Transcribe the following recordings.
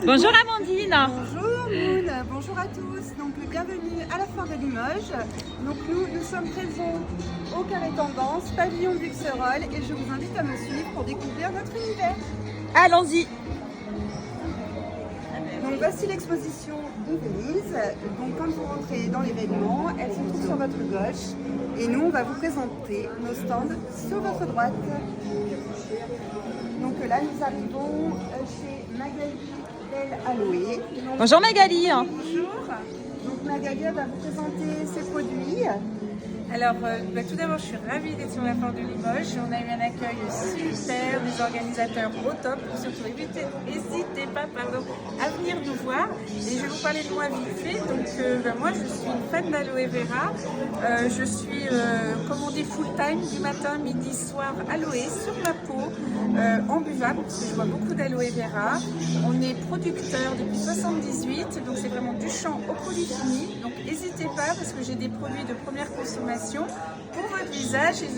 Bonjour Amandine. Bonjour Moon, bonjour à tous. Donc bienvenue à la foire de Limoges. Donc nous sommes présents au Carré Tendance, pavillon Buxerolles, et je vous invite à me suivre pour découvrir notre univers. Allons-y. Donc voici l'exposition de Venise. Donc quand vous rentrez dans l'événement, elle se trouve sur votre gauche, et nous on va vous présenter nos stands sur votre droite. Donc là nous arrivons chez Magali Belle Aloé. Donc, Bonjour Magali. bonjour. Donc Magali va vous présenter ses produits. Alors, tout d'abord, je suis ravie d'être sur la foire de Limoges. On a eu un accueil super, des organisateurs au top. Surtout, n'hésitez pas à venir nous voir. Et je vais vous parler de moi vite fait. Donc, moi, je suis une fan d'aloe vera. Je suis, comme on dit, full time du matin, midi, soir, aloe sur ma peau, en buvable, parce que je bois beaucoup d'aloe vera. On est producteur depuis 78, donc c'est vraiment du champ au produit fini. Donc, n'hésitez pas, parce que j'ai des produits de première consommation pour votre visage et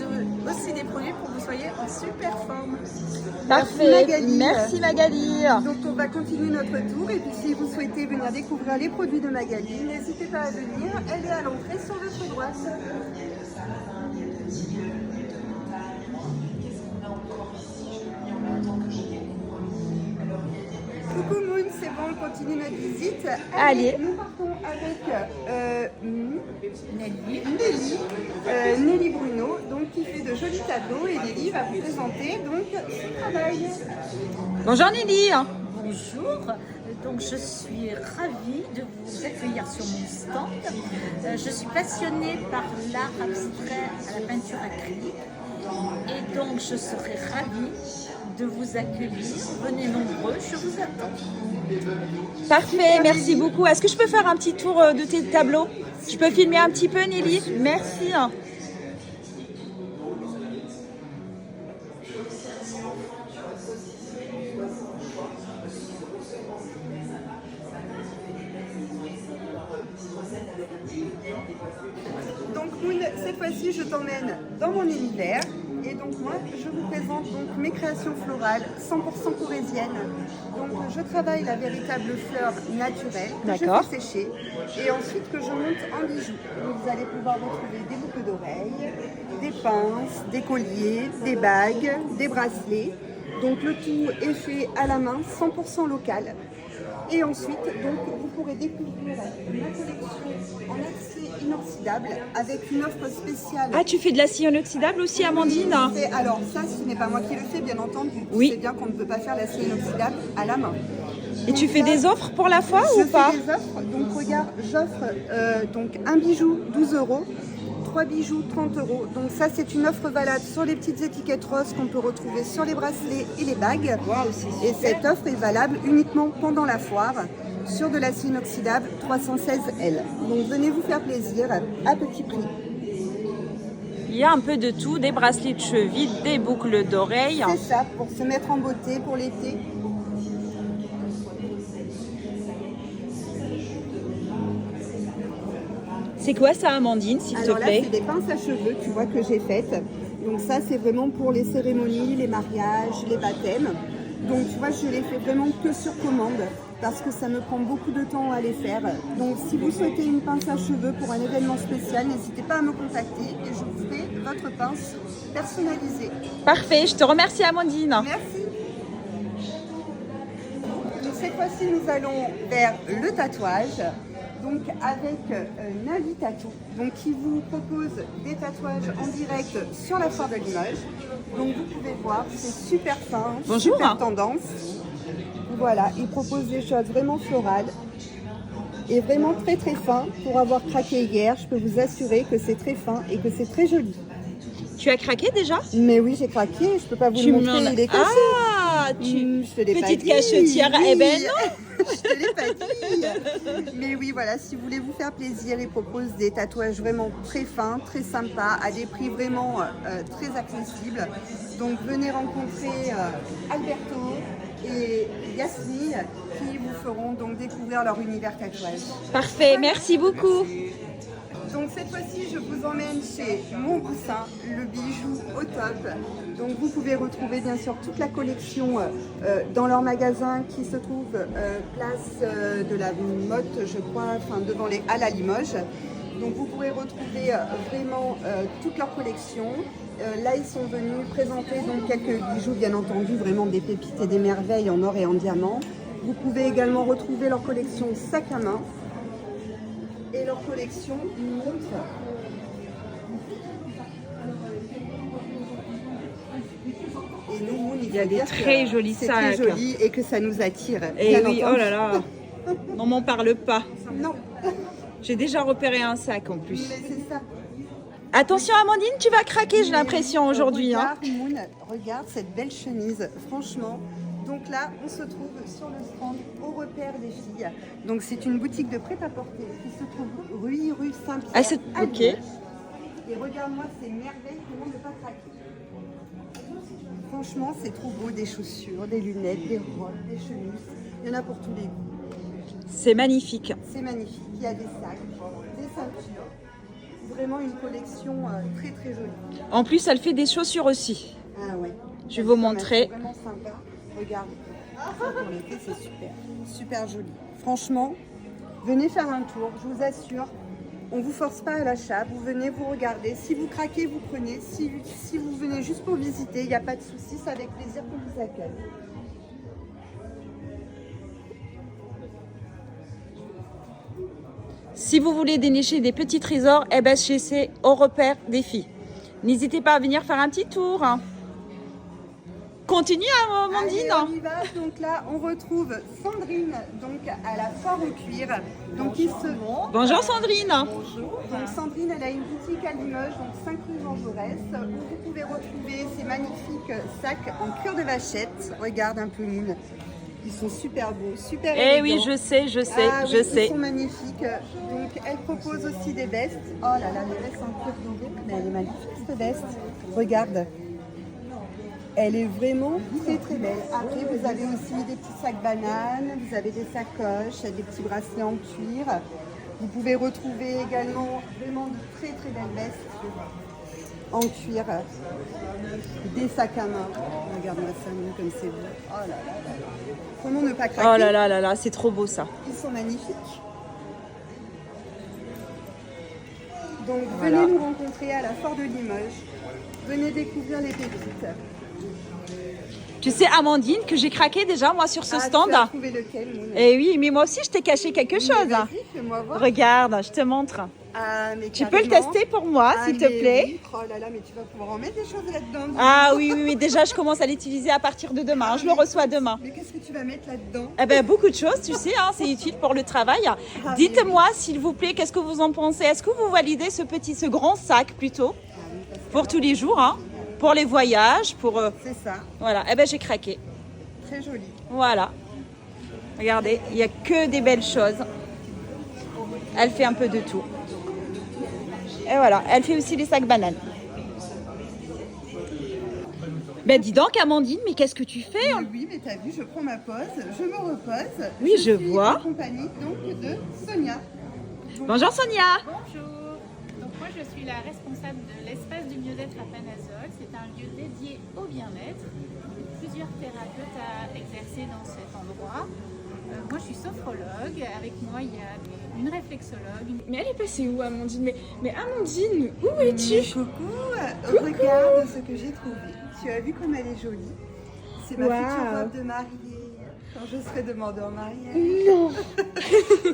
aussi des produits pour que vous soyez en super forme. Parfait. Magali. Merci Magali. Donc on va continuer notre tour, et puis si vous souhaitez venir découvrir les produits de Magali, n'hésitez pas à venir. Elle est à l'entrée sur votre droite. Coucou Moon, c'est bon, on continue notre visite. Allez. Nous partons avec Nelly Bruno, donc qui fait de jolis tableaux, et Nelly va vous présenter donc son travail. Bonjour Nelly. Bonjour, donc je suis ravie de vous accueillir sur mon stand. Je suis passionnée par l'art abstrait à la peinture acrylique et donc je serai ravie de vous accueillir. Venez nombreux, je vous attends. Parfait, merci beaucoup. Est-ce que je peux faire un petit tour de tes tableaux? Je peux filmer un petit peu Nelly? Merci. Donc Moon, cette fois-ci je t'emmène dans mon univers, et donc moi je vous présente donc mes créations florales 100% corésiennes. Donc je travaille la véritable fleur naturelle que je D'accord. fais sécher, et ensuite que je monte en bijoux. Donc vous allez pouvoir retrouver des boucles d'oreilles, des pinces, des colliers, des bagues, des bracelets. Donc le tout est fait à la main, 100% local. Et ensuite, donc, vous pourrez découvrir ma collection en acier inoxydable avec une offre spéciale. Ah, tu fais de l'acier inoxydable aussi Amandine? Alors ça, ce n'est pas moi qui le fais, bien entendu. Oui. C'est bien qu'on ne peut pas faire l'acier inoxydable à la main. Et tu fais des offres pour la foire Je ou pas? fais des offres. Donc regarde, j'offre donc un bijou 12 €. 3 bijoux 30 €. Donc ça c'est une offre valable sur les petites étiquettes roses qu'on peut retrouver sur les bracelets et les bagues. Et cette offre est valable uniquement pendant la foire sur de l'acier inoxydable 316 L. Donc venez vous faire plaisir à petit prix. Il y a un peu de tout, des bracelets de cheville, des boucles d'oreilles. C'est ça, pour se mettre en beauté pour l'été. C'est quoi ça Amandine, s'il te Alors là, plaît? c'est des pinces à cheveux, tu vois, que j'ai faites. Donc ça, c'est vraiment pour les cérémonies, les mariages, les baptêmes. Donc tu vois, je les fais vraiment que sur commande parce que ça me prend beaucoup de temps à les faire. Donc si vous souhaitez une pince à cheveux pour un événement spécial, n'hésitez pas à me contacter et je vous ferai votre pince personnalisée. Parfait, je te remercie Amandine. Merci. Donc cette fois-ci, nous allons vers le tatouage. Donc avec Navi Tattoo, donc qui vous propose des tatouages en direct sur la foire de Limoges. Donc vous pouvez voir, c'est super fin, Bonjour. super tendance. Voilà, il propose des choses vraiment florales et vraiment très très fin. Pour avoir craqué hier, je peux vous assurer que c'est très fin et que c'est très joli. Tu as craqué déjà? Mais oui, j'ai craqué, je peux pas vous Tu le m'en montrer, as- il est caché. Ah, Je te l'ai pas petite dit. cachetière. Oui. Eh ben non. Je te l'ai pas dit. Mais oui, voilà, si vous voulez vous faire plaisir, il propose des tatouages vraiment très fins, très sympas, à des prix vraiment très accessibles. Donc venez rencontrer Alberto et Yasmine qui vous feront donc découvrir leur univers tatouage. Parfait, merci beaucoup. Donc cette fois-ci, je vous emmène chez Montgoussin, le bijou au top. Donc vous pouvez retrouver bien sûr toute la collection dans leur magasin qui se trouve place de la Motte, je crois, enfin devant les Halles à Limoges. Donc vous pourrez retrouver vraiment toute leur collection. Là, ils sont venus présenter donc quelques bijoux, bien entendu, vraiment des pépites et des merveilles en or et en diamant. Vous pouvez également retrouver leur collection sac à main et leur collection montre. Et nous, Moon, Il y a des très jolis c'est sacs. très joli et que ça nous attire. Et bien oui, entendu. oh là là, on m'en parle pas. Non, J'ai déjà repéré un sac en plus. mais c'est ça. Attention Amandine, tu vas craquer, j'ai l'impression aujourd'hui. Hein. Regarde, Moon, regarde cette belle chemise, franchement. Donc là, on se trouve sur le stand au repère des filles. Donc c'est une boutique de prêt-à-porter qui se trouve rue Saint-Pierre. Ah, c'est à ok. Limoges. Et regarde-moi ces merveilles, comment ne pas craquer. Franchement, c'est trop beau, des chaussures, des lunettes, des robes, des chemises. Il y en a pour tous les goûts. C'est magnifique. C'est magnifique. Il y a des sacs, des ceintures. Vraiment une collection très très jolie. En plus, elle fait des chaussures aussi. Ah ouais. Je vais vous montrer. C'est vraiment sympa. Regarde. Ça, pour l'été, c'est super. Super joli. Franchement, venez faire un tour, je vous assure. On ne vous force pas à l'achat. Vous venez, vous regardez. Si vous craquez, vous prenez. Si vous venez juste pour visiter, il n'y a pas de souci. C'est avec plaisir qu'on vous accueille. Si vous voulez dénicher des petits trésors, eh ben c'est au repère des filles. N'hésitez pas à venir faire un petit tour. Hein. Continue Amandine. Allez, on y va. Donc là, on retrouve Sandrine donc à la foire au cuir. Donc il se Bonjour Sandrine. Donc Sandrine, elle a une boutique à Limoges, donc 5 rue Jean Jaurès, où vous pouvez retrouver ces magnifiques sacs en cuir de vachette. Regarde un peu Moon. Ils sont super beaux, super Eh oui, élégants. je sais, je Ils sais. sont magnifiques. Donc elle propose aussi des vestes. Oh là là, les vestes en cuir doré. Mais elle est magnifique cette veste. Regarde. Elle est vraiment très très belle. Après, vous avez aussi des petits sacs bananes, vous avez des sacoches, des petits bracelets en cuir. Vous pouvez retrouver également vraiment de très très belles vestes en cuir. Des sacs à main. Regarde-moi ça, nous, comme c'est beau. Oh là là là. Comment ne pas craquer? Oh là là là là, c'est trop beau ça. Ils sont magnifiques. Donc Voilà. venez nous rencontrer à la foire de Limoges. Venez découvrir les pépites. Tu sais Amandine que j'ai craqué déjà moi sur ce stand. Tu as trouvé lequel, Moon? Eh oui, mais moi aussi je t'ai caché quelque chose. Vas-y, fais-moi voir. Regarde, je te montre. Ah, mais Tu peux le carrément. tester pour moi, Ah, s'il te mais plaît. oui. Oh là là, mais tu vas pouvoir en mettre des choses là-dedans. Ah oui, oui, oui, déjà je commence à l'utiliser à partir de demain. Je le reçois demain. Mais qu'est-ce que tu vas mettre là-dedans? Eh ben, beaucoup de choses, tu sais, hein, c'est utile pour le travail. Dites-moi, s'il vous plaît, qu'est-ce que vous en pensez? Est-ce que vous validez ce grand sac plutôt pour tous les jours, hein, pour les voyages, pour C'est ça, voilà. Eh ben, j'ai craqué. très joli. Voilà. Regardez, il n'y a que des belles choses. Elle fait un peu de tout. Et voilà, elle fait aussi les sacs bananes. Ben dis donc Amandine, mais qu'est-ce que tu fais? Mais oui, mais t'as vu, je prends ma pause, je me repose. Oui, je suis vois. en compagnie donc de Sonia. Bonjour Sonia. Bonjour, donc moi je suis la responsable de l'espace du mieux-être à Panazol. C'est un lieu dédié au bien-être. Plusieurs thérapeutes à exercer dans cet endroit. Moi je suis sophrologue, avec moi il y a une réflexologue. Mais elle est passée où, Amandine? Mais Amandine, où es-tu? Coucou, regarde ce que j'ai trouvé. Tu as vu comme elle est jolie? C'est ma Waouh. future robe de mariée. Quand je serai demandée en mariage. Non.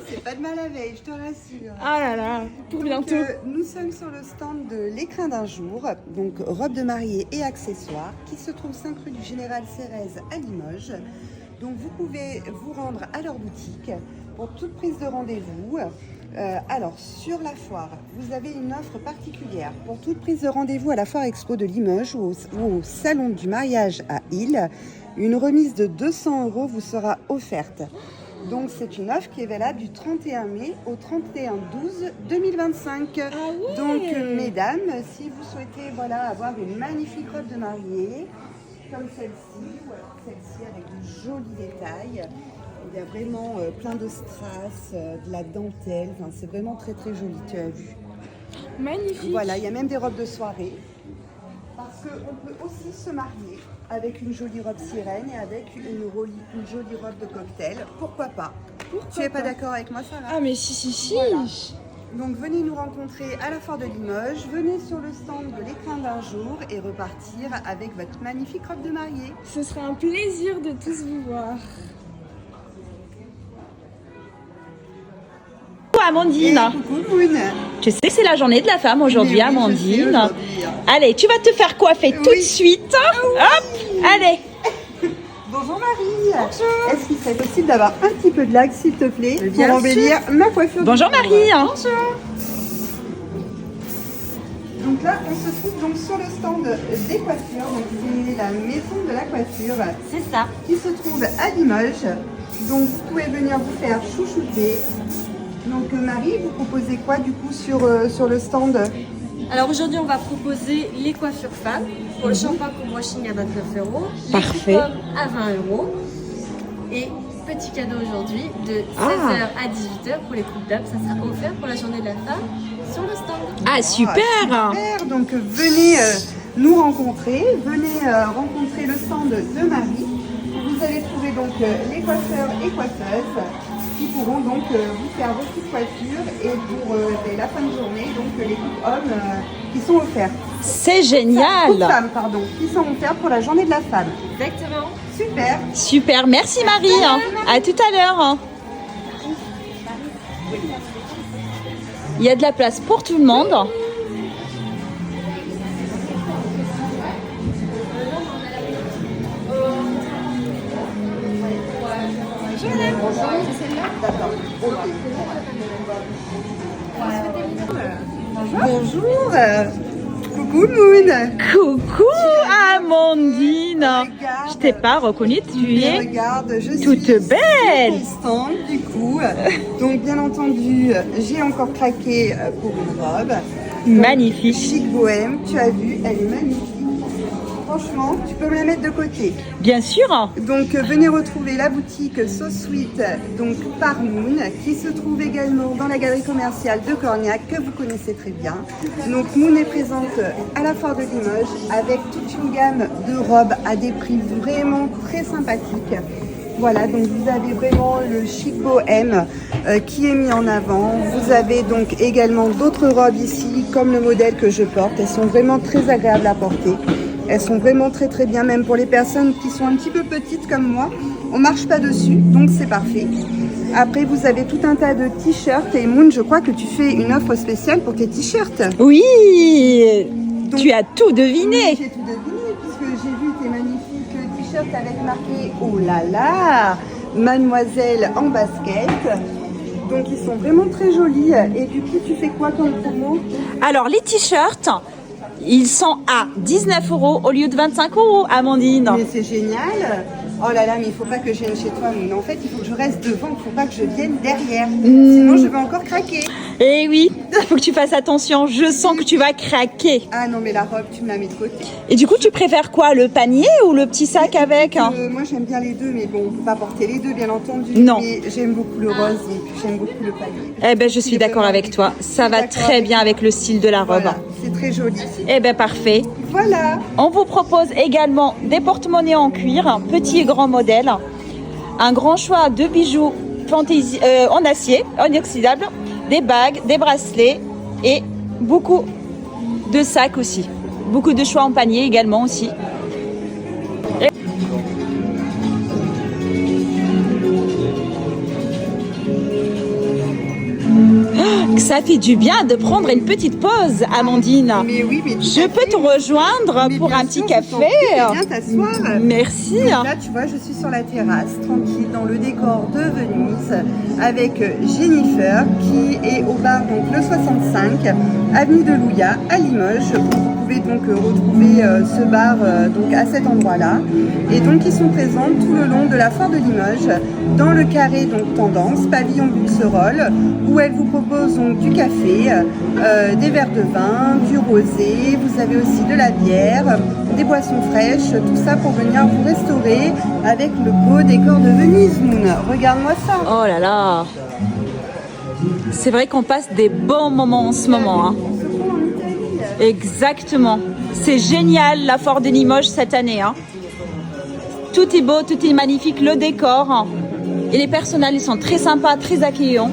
C'est pas de mal à veille, je te rassure. Ah là là, pour Donc, bientôt. nous sommes sur le stand de l'écrin d'un jour, donc robe de mariée et accessoires, qui se trouve 5 rue du Général Cérès à Limoges. Donc vous pouvez vous rendre à leur boutique pour toute prise de rendez-vous. Alors sur la foire, vous avez une offre particulière pour toute prise de rendez-vous à la foire expo de Limoges ou au salon du mariage à Île. Une remise de 200 € vous sera offerte. Donc c'est une offre qui est valable du 31 mai au 31/12/2025. Donc mesdames, si vous souhaitez avoir une magnifique robe de mariée, comme celle-ci, ou alors celle-ci avec de jolis détails, il y a vraiment plein de strass, de la dentelle, enfin, c'est vraiment très très joli, tu as vu. Magnifique. Voilà, il y a même des robes de soirée. Parce qu'on peut aussi se marier avec une jolie robe sirène et avec une jolie robe de cocktail. Pourquoi pas? Tu n'es pas d'accord avec moi, Sarah? Ah mais si. Voilà. Donc venez nous rencontrer à la Foire de Limoges, venez sur le stand de l'écrin d'un jour et repartir avec votre magnifique robe de mariée. Ce sera un plaisir de tous vous voir. Coucou Amandine. Coucou Moon. Je sais que c'est la journée de la femme aujourd'hui, Mais oui, je sais Amandine. aujourd'hui. Allez, tu vas te faire coiffer tout de suite. Hop, allez. Bonjour Marie. Bonjour. Est-ce qu'il serait possible d'avoir un petit peu de lag, s'il te plaît, pour embellir ma coiffure? Bonjour du jour. Marie. Bonjour. Donc là, on se trouve donc sur le stand des coiffures. Donc c'est la maison de la coiffure. C'est ça. Qui se trouve à Limoges. Donc vous pouvez venir vous faire chouchouter. Donc Marie, vous proposez quoi du coup sur le stand? Alors aujourd'hui, on va proposer les coiffures femmes. Pour le shampoing pour washing à 29 €, Parfait. les coupes à 20 €. Et petit cadeau aujourd'hui de 16h à 18h pour les coupes d'âme. Ça sera offert pour la journée de la femme sur le stand. Ah, super. Super. Donc venez nous rencontrer, venez rencontrer le stand de Marie. Vous allez trouver donc les coiffeurs et coiffeuses qui pourront donc vous faire vos petites coiffures et pour la fin de journée, donc les coupes hommes qui sont offertes. C'est génial. Coupes femmes, pardon, qui sont offertes pour la journée de la femme. Exactement. Super. Super, merci Marie. À tout à l'heure. Il y a de la place pour tout le monde. Bonjour. Coucou Moon. Coucou Amandine. Je t'ai pas reconnue, tu es Regarde, je toute suis belle. constante du coup. Donc bien entendu, j'ai encore craqué pour une robe. Donc, Magnifique. Chic bohème, tu as vu, elle est magnifique. Franchement, tu peux me la mettre de côté. Bien sûr. Donc venez retrouver la boutique So Sweet, donc par Moon, qui se trouve également dans la galerie commerciale de Cornillac, que vous connaissez très bien. Donc Moon est présente à la Foire de Limoges avec toute une gamme de robes à des prix vraiment très sympathiques. Voilà, donc vous avez vraiment le chic bohème qui est mis en avant. Vous avez donc également d'autres robes ici, comme le modèle que je porte. Elles sont vraiment très agréables à porter. Elles sont vraiment très très bien, même pour les personnes qui sont un petit peu petites comme moi. On marche pas dessus, donc c'est parfait. Après, vous avez tout un tas de t-shirts. Et Moon, je crois que tu fais une offre spéciale pour tes t-shirts. Oui. Donc, Tu as tout deviné. J'ai tout deviné, puisque j'ai vu tes magnifiques t-shirts avec marqué « Oh là là, mademoiselle en basket ». Donc, ils sont vraiment très jolis. Et du coup, tu fais quoi comme promo? Alors les t-shirts, ils sont à 19 € au lieu de 25 €, Amandine. Mais c'est génial. Oh là là, mais il faut pas que je vienne chez toi. Mais en fait, il faut que je reste devant. Il faut pas que je vienne derrière. Sinon, je vais encore craquer. Eh oui, il faut que tu fasses attention. Je sens que tu vas craquer. Ah non, mais la robe, tu me la mets de côté. Et du coup, tu préfères quoi, le panier ou le petit sac avec? Moi, j'aime bien les deux, mais bon, on peut pas porter les deux, bien entendu. Non. Mais j'aime beaucoup le rose et puis j'aime beaucoup le panier. Eh ben, je suis d'accord avec toi. Ça va très bien avec le style de la robe. Voilà, c'est très joli. Eh ben, parfait. Voilà. On vous propose également des porte-monnaies en cuir, petit et grand modèle, un grand choix de bijoux fantaisie, en acier, inoxydable, des bagues, des bracelets et beaucoup de sacs aussi. Beaucoup de choix en panier également aussi. Ça fait du bien de prendre une petite pause, Amandine. Mais oui, mais tout Je à peux fait. te rejoindre Mais pour bien un petit sûr, je t'en café. prie, viens t'asseoir. Merci. Donc là, tu vois, je suis sur la terrasse, tranquille, dans le décor de Venise, avec Jennifer, qui est au bar donc, le 65, avenue de Louia, à Limoges. Vous pouvez donc retrouver ce bar donc, à cet endroit-là. Et donc, ils sont présents tout le long de la foire de Limoges, dans le carré donc Tendance, pavillon Buxerolles, où elle vous propose donc du café, des verres de vin, du rosé, vous avez aussi de la bière, des boissons fraîches, tout ça pour venir vous restaurer avec le beau décor de Venise, Moon. Regarde-moi ça. Oh là là. C'est vrai qu'on passe des bons moments en ce moment. Hein. On se prend en Exactement. C'est génial la foire de Limoges cette année. Hein. Tout est beau, tout est magnifique, le décor. Et les personnels, ils sont très sympas, très accueillants.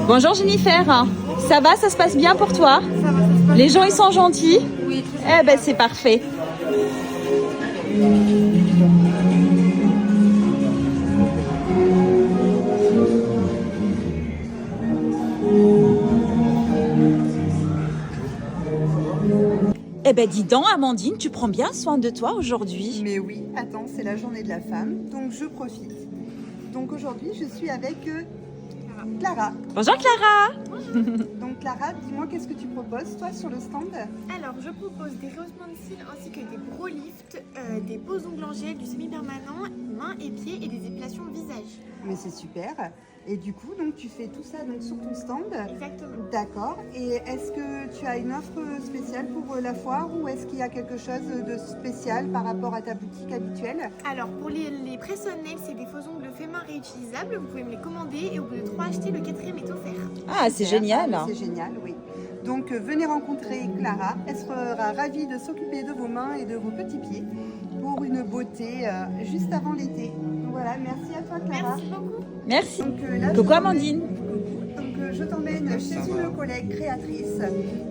Bonjour Jennifer. Ça va, ça se passe bien pour toi? Les gens, ils sont gentils? Oui. Eh ben, c'est parfait. Eh ben dis donc Amandine, tu prends bien soin de toi aujourd'hui. Mais oui, attends, c'est la journée de la femme, donc je profite. Donc aujourd'hui, je suis avec Clara. Bonjour Clara. Donc Clara, dis-moi, qu'est-ce que tu proposes, toi, sur le stand? Alors, je propose des rehaussements de cils ainsi que des pro lifts, des poses ongles en gel, du semi-permanent, mains et pieds et des épilations visage. Mais c'est super. Et du coup, donc tu fais tout ça donc, sur ton stand? Exactement. D'accord. Et est-ce que tu as une offre spéciale pour la foire ou est-ce qu'il y a quelque chose de spécial par rapport à ta boutique habituelle? Alors, pour les press-on-nails, c'est des faux ongles faits main réutilisables. Vous pouvez me les commander et au bout de 3 achetés, le 4e est offert. Ah, c'est génial. C'est génial, oui. Donc venez rencontrer Clara. Elle sera ravie de s'occuper de vos mains et de vos petits pieds pour une beauté juste avant l'été. Voilà, merci à toi Clara. Merci beaucoup. Merci. Donc, là, Coucou je Amandine. Donc je t'emmène chez une collègue créatrice,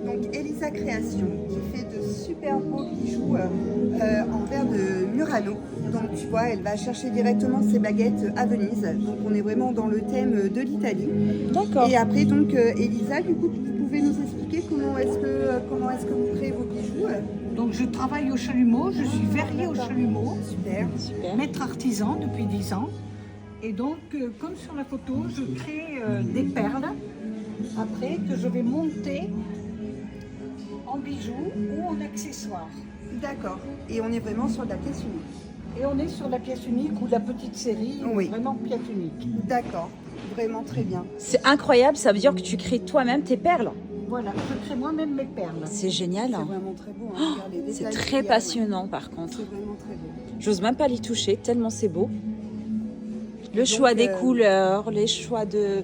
donc Elisa Création, qui fait de super beaux bijoux en verre de Murano. Donc tu vois, elle va chercher directement ses baguettes à Venise. Donc on est vraiment dans le thème de l'Italie. D'accord. Et après donc Elisa, du coup, vous pouvez nous expliquer comment est-ce que vous créez vos bijoux? Donc je travaille au chalumeau, je suis verrier au chalumeau, Super. Super. maître artisan depuis 10 ans. Et donc, comme sur la photo, je crée des perles, après que je vais monter en bijoux ou en accessoires. D'accord. Et on est vraiment sur de la pièce unique. Et on est sur la pièce unique ou la petite série, Oui. vraiment pièce unique. D'accord. Vraiment très bien. C'est incroyable, ça veut dire que tu crées toi-même tes perles. Voilà, je crée moi-même mes perles. C'est génial. C'est vraiment très beau. Hein. Regarde les C'est détails très qu'il y a, ouais. passionnant par contre. C'est vraiment très beau. J'ose même pas les toucher, tellement c'est beau. Le choix des couleurs, les choix de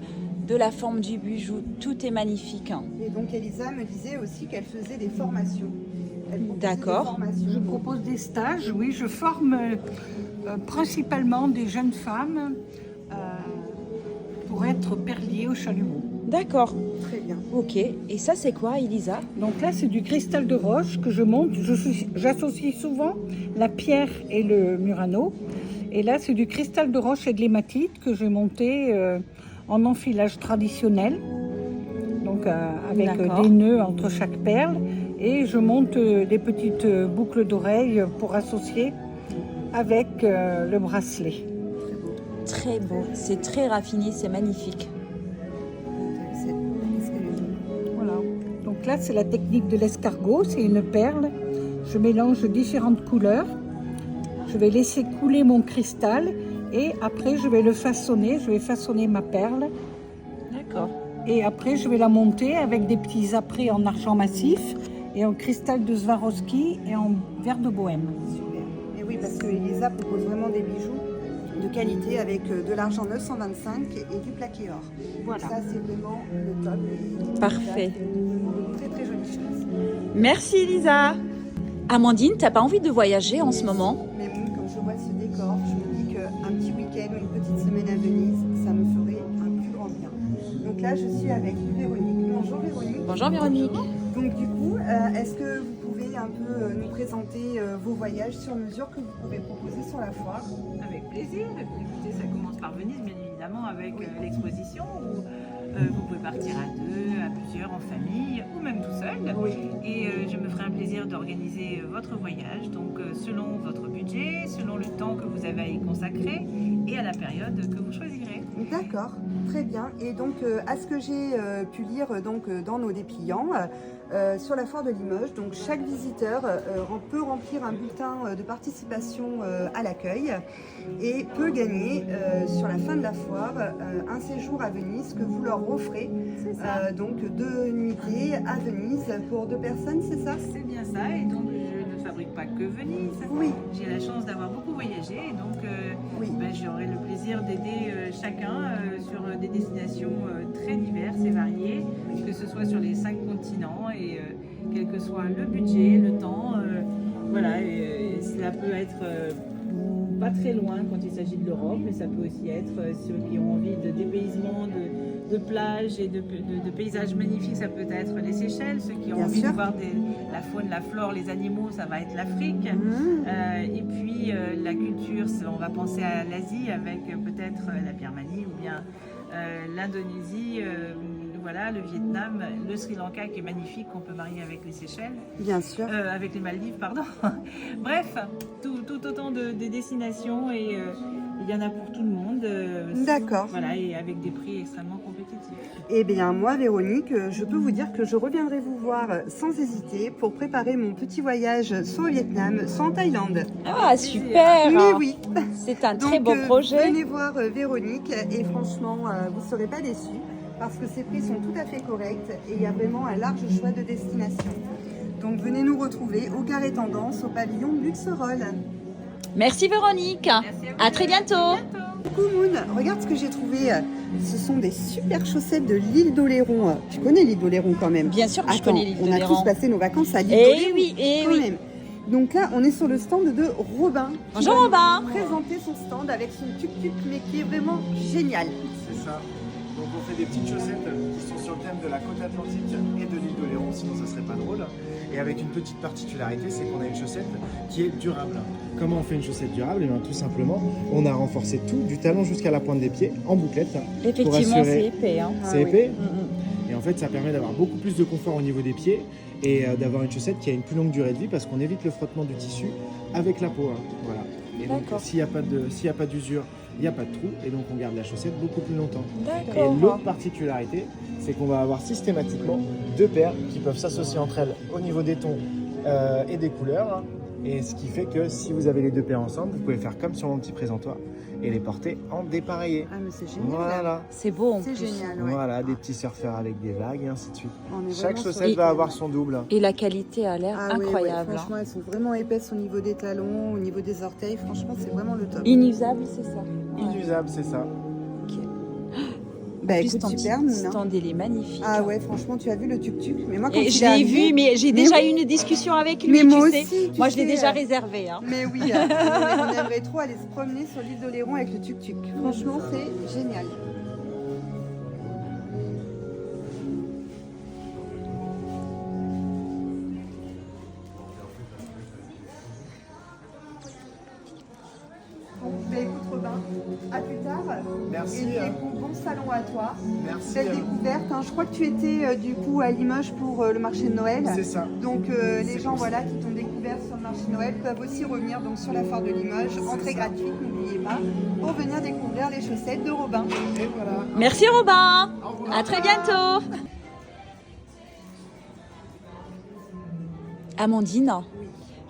la forme du bijou, tout est magnifique. Hein. Et donc Elisa me disait aussi qu'elle faisait des formations. Elle proposait D'accord. des formations. Je propose des stages, oui, je forme principalement des jeunes femmes pour être perlier au chalumeau. D'accord. Très bien. Ok. Et ça c'est quoi Elisa? Donc là, c'est du cristal de roche que je monte. J'associe souvent la pierre et le Murano. Et là, c'est du cristal de roche et de l'hématite que j'ai monté en enfilage traditionnel. Donc avec D'accord. des nœuds entre chaque perle. Et je monte des petites boucles d'oreilles pour associer avec le bracelet. Très beau. C'est très raffiné, c'est magnifique. Qu'est-ce qu'elle est? Voilà. Donc là, c'est la technique de l'escargot. C'est une perle. Je mélange différentes couleurs. Je vais laisser couler mon cristal et après, je vais le façonner. Je vais façonner ma perle. D'accord. Et après, je vais la monter avec des petits apprêts en argent massif et en cristal de Swarovski et en verre de bohème. Super. Et oui, parce que Elisa propose vraiment des bijoux de qualité avec de l'argent 925 et du plaqué or. Voilà. Ça, c'est vraiment le top. Et Parfait. Très très jolie chose. Merci Elisa. Amandine, t'as pas envie de voyager en ce moment? Mais bon, quand je vois ce décor, je me dis qu'un petit week-end ou une petite semaine à Venise, ça me ferait un plus grand bien. Donc là, je suis avec Véronique. Bonjour Véronique. Bonjour Véronique. Donc du coup, est-ce que vous pouvez un peu nous présenter vos voyages sur mesure que vous pouvez proposer sur la foire? Avec plaisir. Écoutez, ça commence par Venise, bien évidemment, avec l'exposition où vous pouvez partir à deux, à plusieurs, en famille ou même tout seul. Oui. Et je me ferai un plaisir d'organiser votre voyage, donc selon votre budget, selon le temps que vous avez à y consacrer et à la période que vous choisirez. D'accord, très bien. Et donc, à ce que j'ai pu lire donc, dans nos dépliants, sur la foire de Limoges, donc chaque visiteur peut remplir un bulletin de participation à l'accueil et peut gagner sur la fin de la foire un séjour à Venise que vous leur offrez. Donc 2 nuitées à Venise pour 2 personnes, c'est ça? C'est bien ça, et donc je ne fabrique pas que Venise. Oui. J'ai la chance d'avoir beaucoup voyagé, et donc Oui. j'aurai le plaisir d'aider chacun sur sur des destinations très diverses et variées, que ce soit sur les 5 continents et quel que soit le budget, le temps. Voilà, et cela peut être pas très loin quand il s'agit de l'Europe, mais ça peut aussi être ceux qui ont envie de dépaysement, de plages et de paysages magnifiques, ça peut être les Seychelles. Ceux qui ont envie de voir la faune, la flore, les animaux, ça va être l'Afrique. Et puis la culture, on va penser à l'Asie avec peut-être la Birmanie ou bien l'Indonésie. Voilà, le Vietnam, le Sri Lanka qui est magnifique, qu'on peut marier avec les Seychelles. Bien sûr. Avec les Maldives, pardon. Bref, tout autant de destinations et il y en a pour tout le monde. D'accord. Voilà, et avec des prix extrêmement compétitifs. Eh bien, moi, Véronique, je peux vous dire que je reviendrai vous voir sans hésiter pour préparer mon petit voyage soit au Vietnam, soit en Thaïlande. Ah, super! Mais oui. C'est un très Donc, beau projet. Venez voir Véronique et franchement, vous ne serez pas déçus parce que ses prix sont tout à fait corrects et il y a vraiment un large choix de destinations. Donc, venez nous retrouver au Carré Tendance, au pavillon Luxerolles. Merci Véronique. À très bientôt. Coucou Moon, regarde ce que j'ai trouvé. Ce sont des super chaussettes de l'île d'Oléron. Tu connais l'île d'Oléron quand même? Bien sûr que je connais l'île On a d'Oléron. tous passé nos vacances à l'île Eh d'Oléron. oui, eh quand oui. même. Donc là, on est sur le stand de Robin. Bonjour qui va Robin. nous présenter son stand avec son tuk-tuk, mais qui est vraiment génial. C'est ça. Donc on fait des petites chaussettes qui sont sur le thème de la côte atlantique et de l'île d'Oléron, sinon ça serait pas drôle. Et avec une petite particularité, c'est qu'on a une chaussette qui est durable. Comment on fait une chaussette durable? Eh bien, tout simplement, on a renforcé tout, du talon jusqu'à la pointe des pieds, en bouclette. Effectivement, c'est épais. Hein. C'est épais. Et en fait, ça permet d'avoir beaucoup plus de confort au niveau des pieds et d'avoir une chaussette qui a une plus longue durée de vie parce qu'on évite le frottement du tissu avec la peau. Hein. Voilà. Et donc, s'il n'y a pas d'usure, il n'y a pas de trou et donc on garde la chaussette beaucoup plus longtemps. Et l'autre particularité, c'est qu'on va avoir systématiquement 2 paires qui peuvent s'associer entre elles au niveau des tons et des couleurs. Et ce qui fait que si vous avez les 2 paires ensemble, vous pouvez faire comme sur mon petit présentoir et les porter en dépareillé. Ah mais c'est génial. Voilà. C'est beau en C'est plus. génial, ouais. Voilà, des petits surfeurs avec des vagues et ainsi de suite. On est Chaque vraiment chaussette sur- va avoir son double. Et la qualité a l'air Ah oui, incroyable. ouais, franchement, elles sont vraiment épaisses au niveau des talons, au niveau des orteils. Franchement, c'est vraiment le top. Inusable, c'est ça. Inusable, c'est ça. Bah En plus, écoute, ton super, petit Mouna. stand, il est magnifique. Ah ouais, franchement, tu as vu le tuk-tuk. Mais moi, quand Et il je est l'ai arrivé- vu, mais j'ai Mais déjà oui. eu une discussion avec lui, Mais tu moi sais. aussi, tu Moi, je l'ai sais, déjà réservé. Hein. Mais oui, on aimerait trop aller se promener sur l'île d'Oléron avec le tuk-tuk. Franchement, c'est génial. Bah écoute Robin, à plus tard. Merci. Et puis, bon salon à toi. Merci. Belle découverte. Hein. Je crois que tu étais du coup à Limoges pour le marché de Noël. C'est ça. Donc les gens voilà, qui t'ont découvert sur le marché de Noël peuvent aussi revenir donc, sur la foire de Limoges. Entrée gratuite, n'oubliez pas, pour venir découvrir les chaussettes de Robin. Et voilà. Merci Robin. À très bientôt. Amandine,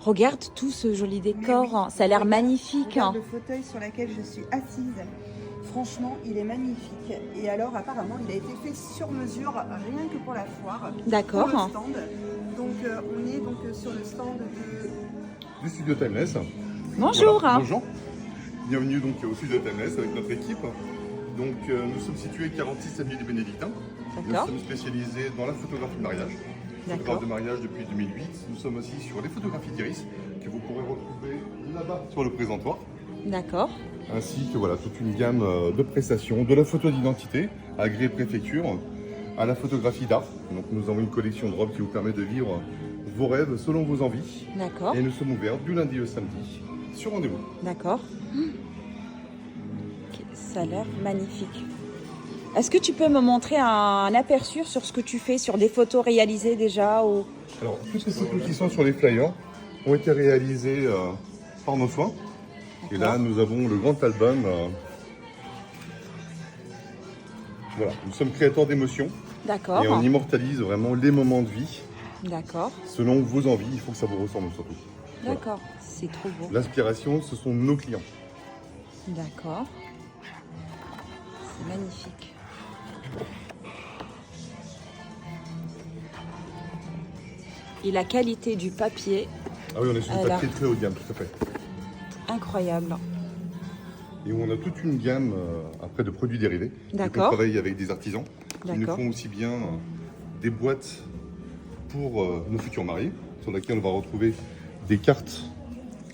regarde tout ce joli décor. Ça a l'air magnifique. Regarde le fauteuil sur lequel je suis assise. Franchement, il est magnifique. Et alors, apparemment, il a été fait sur mesure, rien que pour la foire. D'accord. Pour le stand. Donc, on est donc sur le stand de... Du studio Timeless. Bonjour. Voilà, bonjour. Bienvenue donc au studio Timeless avec notre équipe. Donc nous sommes situés 46 avenue des Bénédictins. Nous D'accord. sommes spécialisés dans la photographie de mariage. Photographe de mariage depuis 2008. Nous sommes aussi sur les photographies d'iris que vous pourrez retrouver là-bas sur le présentoir. D'accord. Ainsi que voilà, toute une gamme de prestations, de la photo d'identité, agréée préfecture, à la photographie d'art. Donc nous avons une collection de robes qui vous permet de vivre vos rêves selon vos envies. D'accord. Et nous sommes ouverts du lundi au samedi sur rendez-vous. D'accord. Ok, ça a l'air magnifique. Est-ce que tu peux me montrer un aperçu sur ce que tu fais, sur des photos réalisées déjà ou... Alors, toutes ces photos qui sont sur les flyers ont été réalisées par nos soins. Et là, nous avons le grand album. Voilà, nous sommes créateurs d'émotions. D'accord. Et on immortalise vraiment les moments de vie. D'accord. Selon vos envies, il faut que ça vous ressemble surtout. D'accord. C'est trop beau. L'inspiration, ce sont nos clients. D'accord. C'est magnifique. Et la qualité du papier, Ah oui, on est sur du Alors. papier très haut de gamme, tout à fait. incroyable. Et on a toute une gamme après de produits dérivés. D'accord. On travaille avec des artisans qui nous D'accord. font aussi bien des boîtes pour nos futurs mariés, sur laquelle on va retrouver des cartes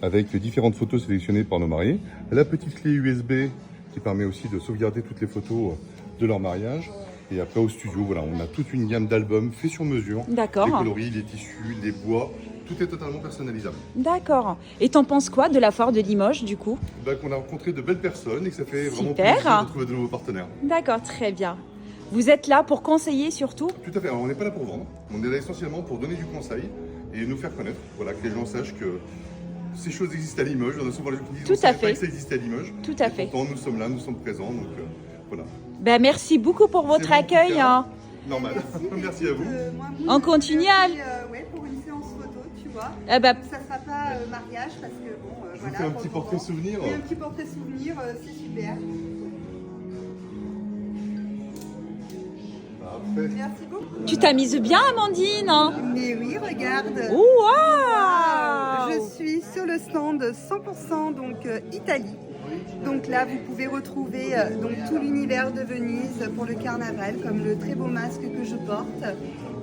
avec différentes photos sélectionnées par nos mariés, la petite clé USB qui permet aussi de sauvegarder toutes les photos de leur mariage. Et après au studio, voilà, on a toute une gamme d'albums faits sur mesure. D'accord. Les coloris, les tissus, les bois, tout est totalement personnalisable. D'accord. Et t'en penses quoi de la foire de Limoges, du coup? On a rencontré de belles personnes et que ça fait vraiment Super. plaisir de trouver de nouveaux partenaires. D'accord, très bien. Vous êtes là pour conseiller surtout? Tout à fait, alors, on n'est pas là pour vendre, on est là essentiellement pour donner du conseil et nous faire connaître, voilà, que les gens sachent que ces choses existent à Limoges. On a souvent les gens qui disent Tout on savait à pas fait. que ça existait à Limoges. Tout à Et fait. pourtant, nous sommes là, nous sommes présents, donc voilà. Ben, merci beaucoup pour votre C'est bon, accueil. Pierre. Hein. Normal. Merci à vous. On continue à... Ouais, pour une séance photo, tu vois. Ah bah, Ça sera pas mariage parce que bon, Je vous voilà. fais un pour petit le portrait moment. souvenir. Et un petit portrait souvenir, c'est super. Parfait. Merci beaucoup. tu t'amuses bien, Amandine? Hein. Mais oui, regarde. Waouh! Je suis sur le stand 100% donc Italie. Donc là, vous pouvez retrouver donc tout l'univers de Venise pour le carnaval, comme le très beau masque que je porte.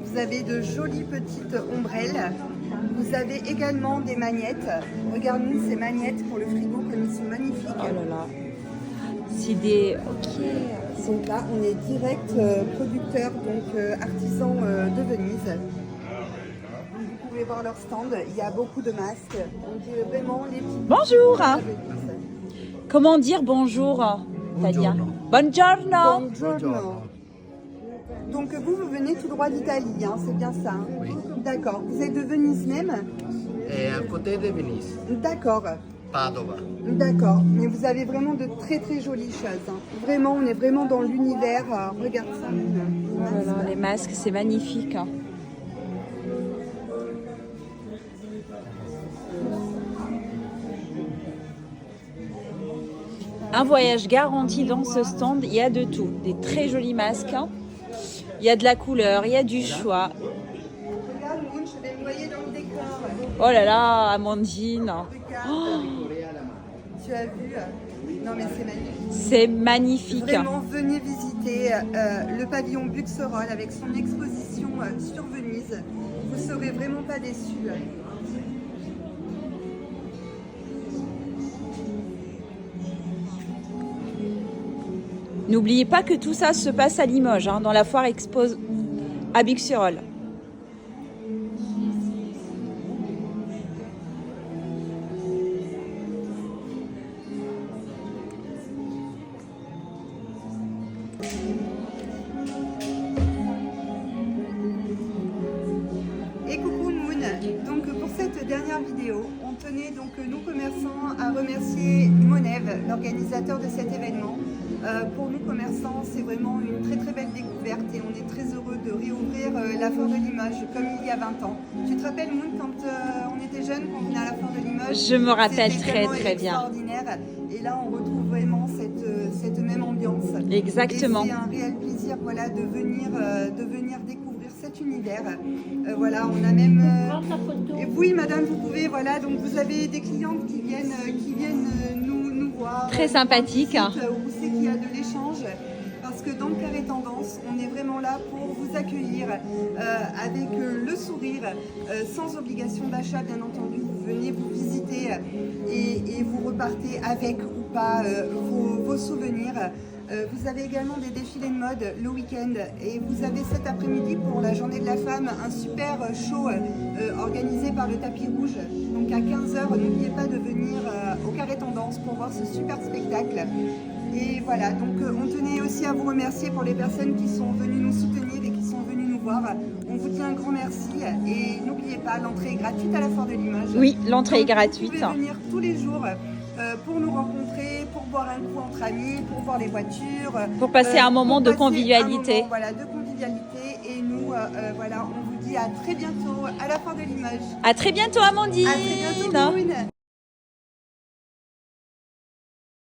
Vous avez de jolies petites ombrelles. Vous avez également des magnettes. Regarde-nous ces magnettes pour le frigo, comme ils sont magnifiques. Oh là là. C'est des... Ok. Donc là, on est direct producteur, donc artisan de Venise. Vous pouvez voir leur stand, il y a beaucoup de masques. On dit vraiment les petits... Bonjour. Comment dire bonjour, Tania? Buongiorno. Buongiorno. Donc vous venez tout droit d'Italie, hein, c'est bien ça? Oui. D'accord. Vous êtes de Venise même? À côté de Venise. D'accord. Padova. D'accord. Mais vous avez vraiment de très très jolies choses. Hein. Vraiment, on est vraiment dans l'univers. Regarde ça. Oh là là, les masques, c'est magnifique. Hein. Un voyage garanti dans ce stand, il y a de tout. Des très jolis masques. Hein. Il y a de la couleur, il y a du choix. Regarde, Moon, je vais me noyer dans le décor. Oh là là, Amandine. Regarde. Tu as vu? Non mais c'est magnifique. C'est magnifique. Vraiment, venez visiter le pavillon Buxerolles avec son exposition sur Venise. Vous ne serez vraiment pas déçus. N'oubliez pas que tout ça se passe à Limoges, hein, dans la foire expose à Buxerolles. Et coucou Moon, donc pour cette dernière vidéo, on tenait donc nous commerçants à remercier Monev, l'organisateur de cet événement. Pour nous commerçants, c'est vraiment une très très belle découverte et on est très heureux de réouvrir la foire de Limoges comme il y a 20 ans. Tu te rappelles Moon quand on était jeunes, quand on venait à la foire de Limoges? Je me rappelle C'était très vraiment très bien. extraordinaire. Et là on retrouve vraiment cette même ambiance. Exactement. Et c'est un réel plaisir voilà, de venir découvrir cet univers. Voilà, on a même... et oui madame, vous pouvez, voilà, donc vous avez des clientes qui viennent nous voir. Très sympathique. Où c'est qu'il y a de l'échange. Parce que dans le Carré Tendance, on est vraiment là pour vous accueillir avec le sourire, sans obligation d'achat bien entendu. Vous venez vous visiter et vous repartez avec ou pas vos souvenirs. Vous avez également des défilés de mode le week-end et vous avez cet après-midi pour la journée de la femme un super show organisé par le Tapis Rouge. Donc à 15h, n'oubliez pas de venir au Carré Tendance pour voir ce super spectacle. Et voilà, donc on tenait aussi à vous remercier pour les personnes qui sont venues nous soutenir et qui sont venues nous voir. On vous dit un grand merci et n'oubliez pas, l'entrée est gratuite à la foire de Limoges. Oui, l'entrée est gratuite. Vous pouvez venir tous les jours pour nous rencontrer, pour boire un coup entre amis, pour voir les voitures. Pour passer un moment de convivialité. Un moment, voilà, de convivialité. Et nous, voilà, on vous dit à très bientôt à la foire de Limoges. À très bientôt, Amandine. À très bientôt, Moon.